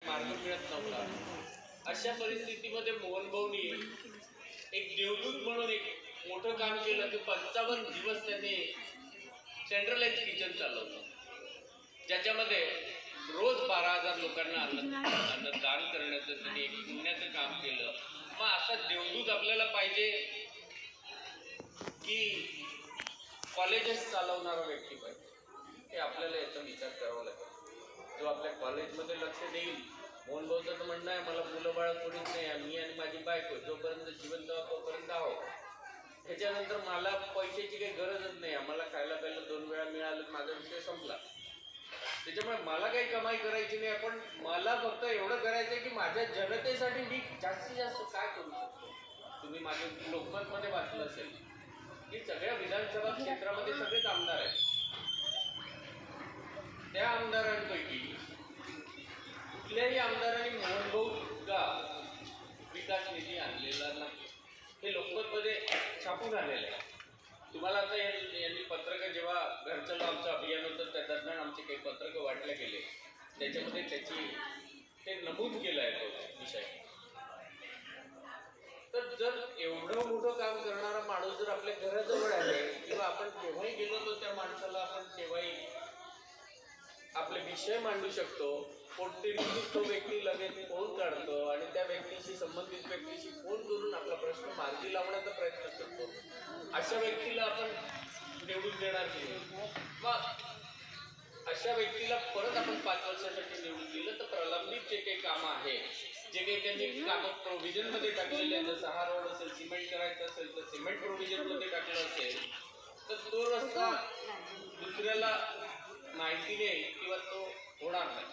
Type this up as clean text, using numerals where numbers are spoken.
मार्ग मिळत नव्हता। अशा परिस्थितीमध्ये मोहन भाऊनी एक देवदूत म्हणून एक मोठं काम केलं की 55 दिवस त्यांनी सेंट्रलाइज किचन चालवलं, ज्याच्यामध्ये रोज 12,000 लोकांना अन्नदान करण्याचं त्यांनी एक पुण्याचं काम केलं। मग असा देवदूत आपल्याला पाहिजे की कॉलेजेस चालवणारा व्यक्ती पाहिजे? हे आपल्याला याचा विचार करावा लागेल। जो आपल्या कॉलेजमध्ये लक्ष देईल, मोहन भाऊचं तर म्हणणं आहे मला मुलं बाळ कोणीच नाही, मी आणि माझी बायको जोपर्यंत जिवंत आहोत तोपर्यंत आहोत, ह्याच्यानंतर मला पैशाची काही गरजच नाही, आम्हाला खायला प्यायला 2 वेळा मिळालं, माझा विषय संपला। त्याच्यामुळे मला काही कमाई करायची नाही, पण मला फक्त एवढं करायचं आहे की माझ्या जनतेसाठी मी जास्तीत जास्त काय करू शकतो। तुम्ही माझ्या लोकमतमध्ये वाचलं असेल की सगळ्या विधानसभा क्षेत्रामध्ये सगळेच आमदार आहेत, त्या आमदारांपैकी कुठल्याही आमदारांनी मोहन भाऊचा विकास निधी आणलेला नाही, हे लोकमतमध्ये छापून आलेलं आहे। तुम्हाला आता यांनी पत्रकं जेव्हा घर चलो आमचं अभियान होतं त्या दरम्यान आमचे काही पत्रकं वाटले गेले, त्याच्यामध्ये ते नमूद केलं आहे तो विषय। तर जर एवढं मोठं काम करणारा माणूस जर आपल्या घराजवळ आहे किंवा आपण केव्हाही गेलो तर त्या माणसाला आपण केव्हाही आपले विषय मांडू शकतो, कोणतरी तो व्यक्ती लगेच फोन काढतो आणि त्या व्यक्तीशी संबंधित व्यक्तीशी फोन करून आपला प्रश्न मार्गी लावण्याचा प्रयत्न करतो, अशा व्यक्तीला आपण निवडून देणार की? मग अशा व्यक्तीला परत आपण 5 वर्षासाठी निवडून दिलं तर प्रलंबित जे काही कामं आहे, जे काही त्यांनी कामं प्रोव्हिजनमध्ये टाकलेले आहेत, जसं हा रोड असेल, सिमेंट करायचं असेल तर सिमेंट प्रोव्हिजनमध्ये टाकलं असेल तर तो रस्ता दुसऱ्याला माहिती नाही किंवा तो होणार नाही।